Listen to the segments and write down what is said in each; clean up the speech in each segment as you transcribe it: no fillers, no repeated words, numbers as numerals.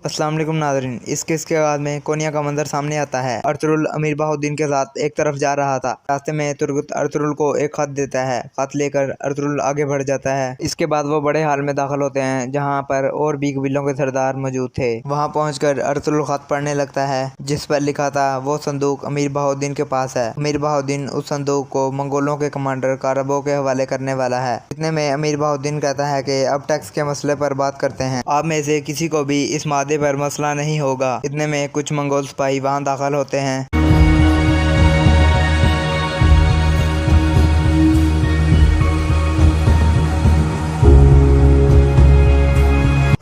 अस्सलाम वालेकुम नाज़रीन, इस केस के बाद में कोनिया का मंजर सामने आता है। अर्तुगरुल अमीर बहाउद्दीन के साथ एक तरफ जा रहा था। रास्ते में तुर्गुत अर्तुगरुल को एक खत देता है। खत लेकर अर्तुगरुल आगे बढ़ जाता है। इसके बाद वो बड़े हाल में दाखिल होते हैं, जहाँ पर और भी कबीलों के सरदार मौजूद थे। वहाँ पहुँचकर अर्तुगरुल खत पढ़ने लगता है, जिस पर लिखा था वो संदूक अमीर बहाउद्दीन के पास है। अमीर बहाउद्दीन उस संदूक को मंगोलों के कमांडर कारबो के हवाले करने वाला है। इतने में अमीर बहाउद्दीन कहता है कि अब टैक्स के मसले पर बात करते हैं। आप में से किसी को भी इस मादे पर मसला नहीं होगा। इतने में कुछ मंगोल सिपाही वहां दाखिल होते हैं।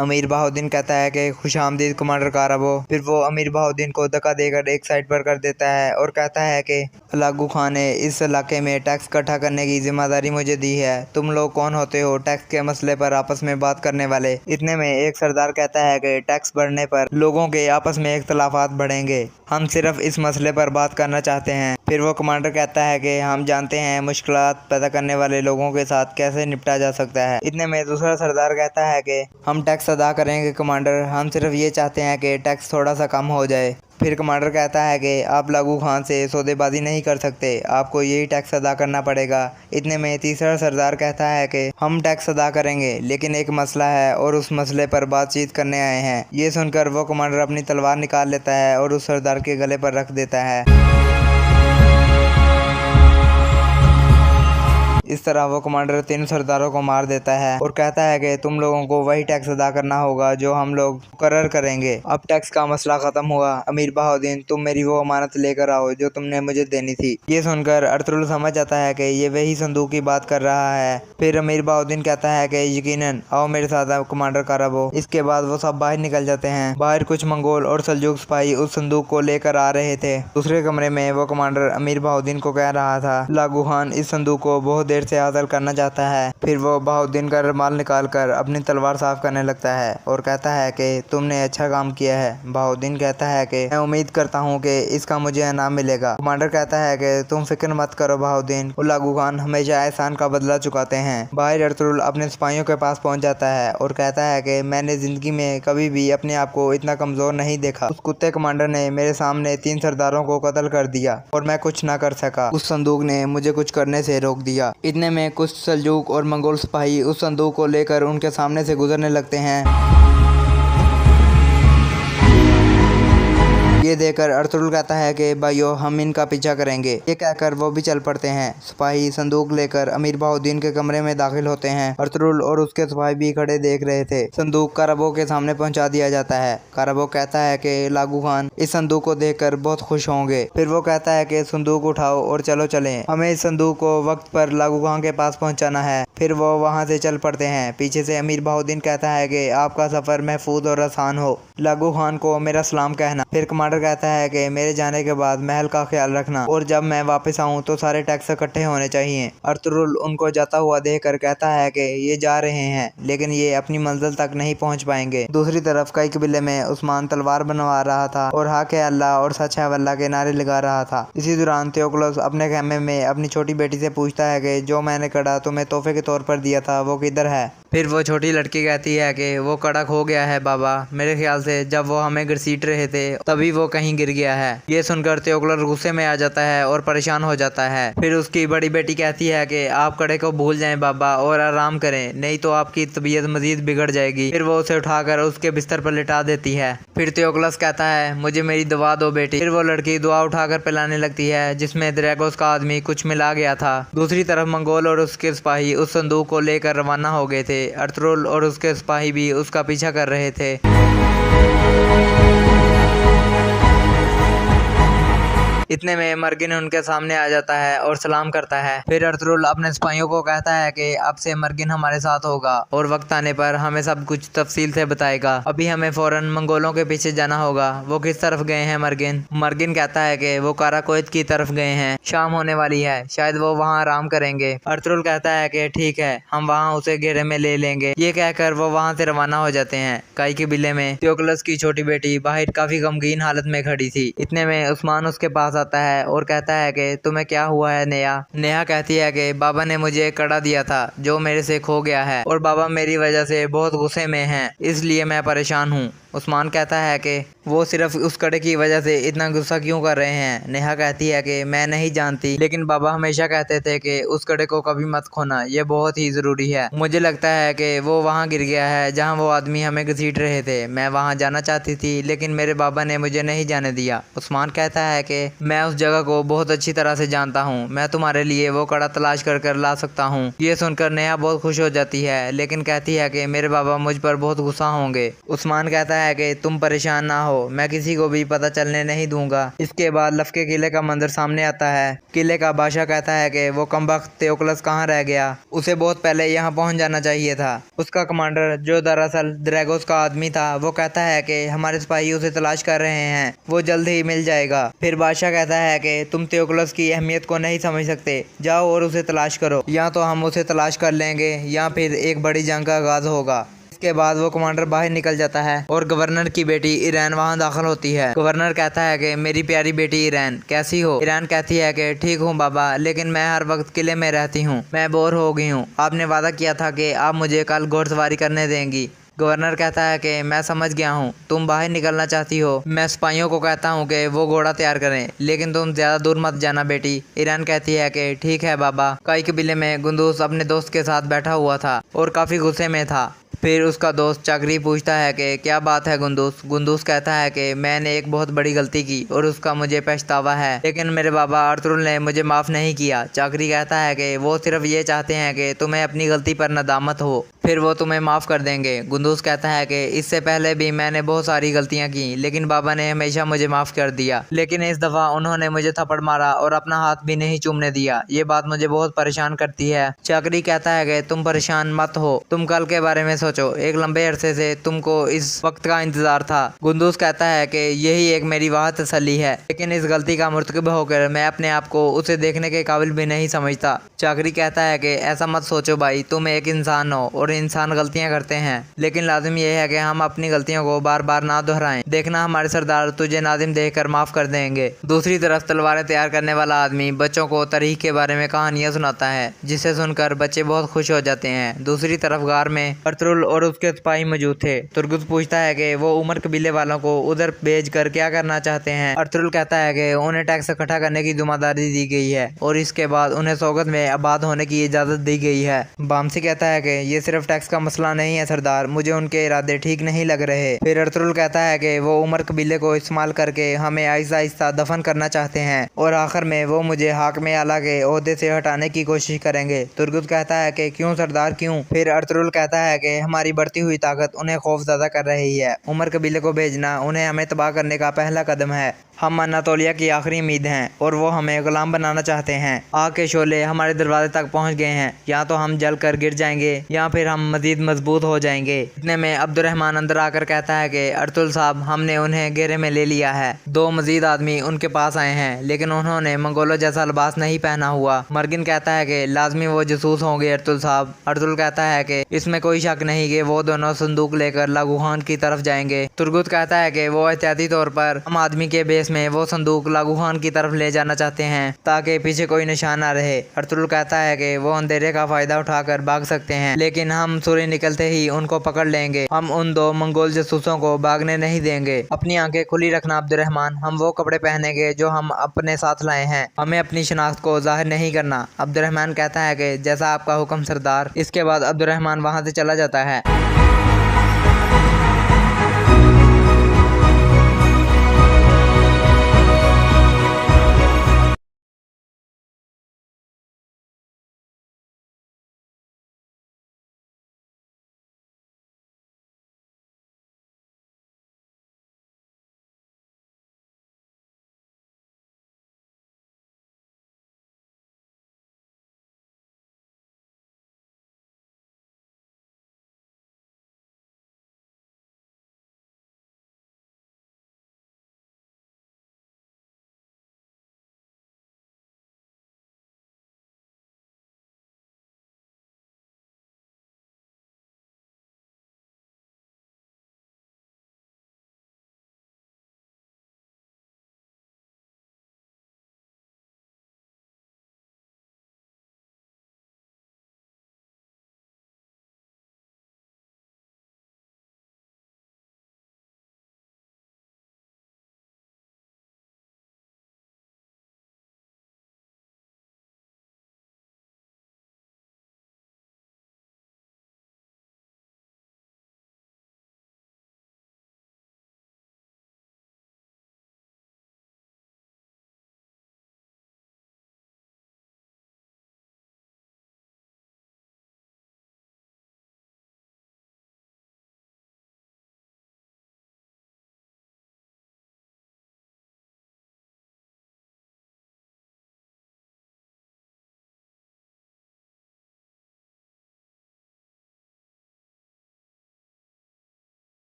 अमीर बहाउद्दीन कहता है कि खुशामदीद कमांडर कारबो। फिर वो अमीर बहाउद्दीन को धक्का देकर एक साइड पर कर देता है और कहता है कि लागू खान ने इस इलाके में टैक्स इकट्ठा करने की जिम्मेदारी मुझे दी है। तुम लोग कौन होते हो टैक्स के मसले पर आपस में बात करने वाले। इतने में एक सरदार कहता है कि टैक्स बढ़ने पर लोगों के आपस में इख्तलाफात बढ़ेंगे, हम सिर्फ इस मसले पर बात करना चाहते हैं। फिर वो कमांडर कहता है कि हम जानते हैं मुश्किलात पैदा करने वाले लोगों के साथ कैसे निपटा जा सकता है। इतने में दूसरा सरदार कहता है कि हम टैक्स अदा करेंगे कमांडर, हम सिर्फ ये चाहते हैं कि टैक्स थोड़ा सा कम हो जाए। फिर कमांडर कहता है कि आप लागू खान से सौदेबाजी नहीं कर सकते, आपको यही टैक्स अदा करना पड़ेगा। इतने में तीसरा सरदार कहता है कि हम टैक्स अदा करेंगे, लेकिन एक मसला है और उस मसले पर बातचीत करने आए हैं। ये सुनकर वो कमांडर अपनी तलवार निकाल लेता है और उस सरदार के गले पर रख देता है। इस तरह वो कमांडर 3 सरदारों को मार देता है और कहता है कि तुम लोगों को वही टैक्स अदा करना होगा जो हम लोग मुकर्रर करेंगे। अब टैक्स का मसला खत्म हुआ। अमीर बहाउद्दीन, तुम मेरी वो अमानत लेकर आओ जो तुमने मुझे देनी थी। ये सुनकर अर्तुगरुल समझ जाता है कि ये वही संदूक की बात कर रहा है। फिर अमीर बहाउद्दीन कहता है कि यकीनन आओ मेरे साथ आओ कमांडर कारबो। इसके बाद वो सब बाहर निकल जाते हैं। बाहर कुछ मंगोल और सल्जूक सिपाही उस संदूक को लेकर आ रहे थे। दूसरे कमरे में वो कमांडर अमीर बहाउद्दीन को कह रहा था लागू खान इस संदूक को बहुत देर से हासिल करना चाहता है। फिर वो बहाउद्दीन का रुमाल निकालकर अपनी तलवार साफ करने लगता है और कहता है कि तुमने अच्छा काम किया है। बहाउद्दीन कहता है कि मैं उम्मीद करता हूँ कि इसका मुझे इनाम मिलेगा। कमांडर कहता है कि तुम फिक्र मत करो बहाउद्दीन, लागू खान हमेशा एहसान का बदला चुकाते हैं। बाहर अर्तुगरुल अपने सिपाहियों के पास पहुंच जाता है और कहता है कि मैंने जिंदगी में कभी भी अपने आप को इतना कमजोर नहीं देखा। उस कुत्ते कमांडर ने मेरे सामने 3 सरदारों को कत्ल कर दिया और मैं कुछ न कर सका। उस संदूक ने मुझे कुछ करने से रोक दिया। इतने में कुछ सल्जूक और मंगोल सिपाही उस संदूक को लेकर उनके सामने से गुजरने लगते हैं। ये देखकर अर्तुगरुल कहता है कि भाइयों हम इनका पीछा करेंगे। ये कहकर वो भी चल पड़ते हैं। सिपाही संदूक लेकर अमीर बहाउद्दीन के कमरे में दाखिल होते हैं। अर्तुगरुल और उसके सिपाही भी खड़े देख रहे थे। संदूक कारबो के सामने पहुंचा दिया जाता है। कारबो कहता है कि लागू खान इस संदूक को देखकर बहुत खुश होंगे। फिर वो कहता है कि संदूक उठाओ और चलो चलें, हमें इस संदूक को वक्त पर लागू खान के पास पहुँचाना है। फिर वो वहाँ से चल पड़ते हैं। पीछे से अमीर बहाउद्दीन कहता है कि आपका सफर महफूज और आसान हो, लागू खान को मेरा सलाम कहना। फिर कमांडर कहता है कि मेरे जाने के बाद महल का ख्याल रखना और जब मैं वापस आऊं तो सारे टैक्स इकट्ठे होने चाहिए। अर्तुगरुल उनको जाता हुआ देखकर कहता है कि ये जा रहे हैं लेकिन ये अपनी मंजिल तक नहीं पहुंच पाएंगे। दूसरी तरफ कई कबीले में उस्मान तलवार बनवा रहा था और हक है अल्लाह और सच है वल्लाह के नारे लगा रहा था। इसी दौरान थियोक्लोस अपने खेमे में अपनी छोटी बेटी से पूछता है कि जो मैंने कड़ा तुम्हें तोहफे के तौर पर दिया था वो किधर है। फिर वो छोटी लड़की कहती है कि वो कड़ा खो गया है बाबा, मेरे ख्याल से जब वो हमें घसीट रहे थे तभी वो कहीं गिर गया है। ये सुनकर थियोक्लोस गुस्से में आ जाता है और परेशान हो जाता है। फिर उसकी बड़ी बेटी कहती है कि आप कड़े को भूल जाएं बाबा और आराम करें, नहीं तो आपकी तबीयत मजीद बिगड़ जाएगी। फिर वो उसे उठाकर उसके बिस्तर पर लिटा देती है। फिर थियोक्लोस कहता है मुझे मेरी दवा दो बेटी। फिर वो लड़की दुआ उठाकर पिलाने लगती है जिसमें द्रेगोस का आदमी कुछ मिला गया था। दूसरी तरफ मंगोल और उसके सिपाही उस संदूक को लेकर रवाना हो गए थे। अर्तुगरुल और उसके सिपाही भी उसका पीछा कर रहे थे। इतने में मर्गिन उनके सामने आ जाता है और सलाम करता है। फिर अर्तुरुल अपने सिपाहियों को कहता है कि अब से मर्गिन हमारे साथ होगा और वक्त आने पर हमें सब कुछ तफसील से बताएगा। अभी हमें फौरन मंगोलों के पीछे जाना होगा। वो किस तरफ गए हैं मर्गिन? मर्गिन कहता है कि वो काराकोत की तरफ गए हैं, शाम होने वाली है, शायद वो वहाँ आराम करेंगे। अर्तुरुल कहता है कि ठीक है, हम वहाँ उसे घेरे में ले लेंगे। ये कहकर वो वहाँ से रवाना हो जाते हैं। काई के बिले में थियोक्लस की छोटी बेटी बाहर काफी गमगीन हालत में खड़ी थी। इतने में उस्मान उसके पास आता है और कहता है कि तुम्हें क्या हुआ है नेहा? नेहा कहती है कि बाबा ने मुझे एक कड़ा दिया था जो मेरे से खो गया है और बाबा मेरी वजह से बहुत गुस्से में हैं, इसलिए मैं परेशान हूँ। उस्मान कहता है कि वो सिर्फ उस कड़े की वजह से इतना गुस्सा क्यों कर रहे हैं? नेहा कहती है कि मैं नहीं जानती, लेकिन बाबा हमेशा कहते थे कि उस कड़े को कभी मत खोना, ये बहुत ही जरूरी है। मुझे लगता है कि वो वहाँ गिर गया है जहाँ वो आदमी हमें घसीट रहे थे। मैं वहाँ जाना चाहती थी लेकिन मेरे बाबा ने मुझे नहीं जाने दिया। उस्मान कहता है कि मैं उस जगह को बहुत अच्छी तरह से जानता हूँ, मैं तुम्हारे लिए वो कड़ा तलाश कर ला सकता हूँ। ये सुनकर नेहा बहुत खुश हो जाती है, लेकिन कहती है कि मेरे बाबा मुझ पर बहुत गुस्सा होंगे। उस्मान कहता है कि तुम परेशान ना हो, मैं किसी को भी पता चलने नहीं दूंगा। इसके बाद लफ्के किले का मंजर सामने आता है। किले का बादशाह कहता है कि वो कमबख्त थियोक्लस कहाँ रह गया? उसे बहुत पहले यहाँ पहुँच जाना चाहिए था। उसका कमांडर जो दरअसल ड्रैगोस का आदमी था वो कहता है कि हमारे सिपाही उसे तलाश कर रहे हैं, वो जल्द ही मिल जाएगा। फिर बादशाह कहता है कि तुम थियोक्लस की अहमियत को नहीं समझ सकते, जाओ और उसे तलाश करो। या तो हम उसे तलाश कर लेंगे या फिर एक बड़ी जंग का आगाज होगा। के बाद वो कमांडर बाहर निकल जाता है और गवर्नर की बेटी ईरान वहां दाखिल होती है। गवर्नर कहता है कि मेरी प्यारी बेटी ईरान कैसी हो? ईरान कहती है कि ठीक हूँ बाबा, लेकिन मैं हर वक्त किले में रहती हूँ, मैं बोर हो गई हूँ। आपने वादा किया था कि आप मुझे कल घोड़सवारी करने देंगी। गवर्नर कहता है कि मैं समझ गया हूँ, तुम बाहर निकलना चाहती हो। मैं सिपाहियों को कहता हूँ कि वो घोड़ा तैयार करें, लेकिन तुम ज्यादा दूर मत जाना बेटी। ईरान कहती है कि ठीक है बाबा। काई कबीले में गुंदूस अपने दोस्त के साथ बैठा हुआ था और काफी गुस्से में था। फिर उसका दोस्त चाकरी पूछता है कि क्या बात है गुंदूस? गुंदूस कहता है कि मैंने एक बहुत बड़ी गलती की और उसका मुझे पछतावा है, लेकिन मेरे बाबा अर्तुरुल ने मुझे माफ़ नहीं किया। चाकरी कहता है कि वो सिर्फ ये चाहते हैं कि तुम्हें अपनी गलती पर नदामत हो, फिर वो तुम्हें माफ़ कर देंगे। गुंदूस कहता है कि इससे पहले भी मैंने बहुत सारी गलतियाँ की, लेकिन बाबा ने हमेशा मुझे माफ़ कर दिया, लेकिन इस दफ़ा उन्होंने मुझे थप्पड़ मारा और अपना हाथ भी नहीं चूमने दिया। ये बात मुझे बहुत परेशान करती है। चाकरी कहता है कि तुम परेशान मत हो, तुम कल के बारे में सोचो, एक लंबे अरसे से तुमको इस वक्त का इंतजार था। गुंदूस कहता है कि यही एक मेरी वाह तसल्ली है, लेकिन इस गलती का मुर्तकिब होकर मैं अपने आप को उसे देखने के काबिल भी नहीं समझता। चाकरी कहता है कि ऐसा मत सोचो भाई, तुम एक इंसान हो और इंसान गलतियां करते हैं, लेकिन लाजिम यह है कि हम अपनी गलतियों को बार बार ना दोहराएं। देखना हमारे सरदार तुझे नादिम देखकर माफ कर देंगे। दूसरी तरफ तलवारें तैयार करने वाला आदमी बच्चों को तारीख के बारे में कहानियां सुनाता है, जिसे सुनकर बच्चे बहुत खुश हो जाते हैं। दूसरी तरफ गार में अर्तुरुल और उसके सिपाही मौजूद थे। तुर्गुस पूछता है कि वो उमर कबीले वालों को उधर भेज कर क्या करना चाहते हैं। अर्तुरुल कहता है कि उन्हें टैक्स इकट्ठा करने की जिम्मेदारी दी गई है और इसके बाद उन्हें सौगत में आबाद होने की इजाजत दी गई है। बामसी कहता है कि ये सिर्फ टैक्स का मसला नहीं है सरदार, मुझे उनके इरादे ठीक नहीं लग रहे। फिर अर्तुरुल कहता है कि वो उमर कबीले को इस्तेमाल करके हमें आहिस्ता आहिस्ता दफन करना चाहते हैं और आखिर में वो मुझे हाकिम आला के ओहदे से हटाने की कोशिश करेंगे। तुर्गुस कहता है कि क्यों सरदार क्यों? फिर अर्तुरुल कहता है कि हमारी बढ़ती हुई ताकत उन्हें खौफज़दा कर रही है। उमर कबीले को भेजना उन्हें हमें तबाह करने का पहला कदम है। हम अनातोलिया की आखिरी उम्मीद हैं और वो हमें गुलाम बनाना चाहते हैं। आग के शोले हमारे दरवाजे तक पहुंच गए हैं, या तो हम जल कर गिर जाएंगे या फिर हम मजीद मजबूत हो जाएंगे। इतने में अब्दुर्रहमान अंदर आकर कहता है कि अर्तुल साहब, हमने उन्हें घेरे में ले लिया है। दो मजीद आदमी उनके पास आए हैं, लेकिन उन्होंने मंगोलों जैसा लिबास नहीं पहना हुआ। मर्गिन कहता है कि लाजमी वो जसूस होंगे अर्तुल साहब। अर्तुल कहता है कि इसमें कोई शक नहीं कि वो दोनों संदूक लेकर लागू खान की तरफ जाएंगे। तुर्गुत कहता है कि वो एहतियाती तौर पर हम आदमी के बेस में वो संदूक लागू खान की तरफ ले जाना चाहते हैं ताकि पीछे कोई निशान ना रहे। अर्तुल कहता है कि वो अंधेरे का फायदा उठाकर भाग सकते हैं, लेकिन हम सूर्य निकलते ही उनको पकड़ लेंगे। हम उन दो मंगोल जसूसों को भागने नहीं देंगे। अपनी आंखें खुली रखना अब्दुर्रहमान, हम वो कपड़े पहनेंगे जो हम अपने साथ लाए हैं, हमें अपनी शनाख्त को जाहिर नहीं करना। अब्दुर्रहमान कहता है कि जैसा आपका हुक्म सरदार। इसके बाद अब्दुर्रहमान वहाँ से चला जाता है।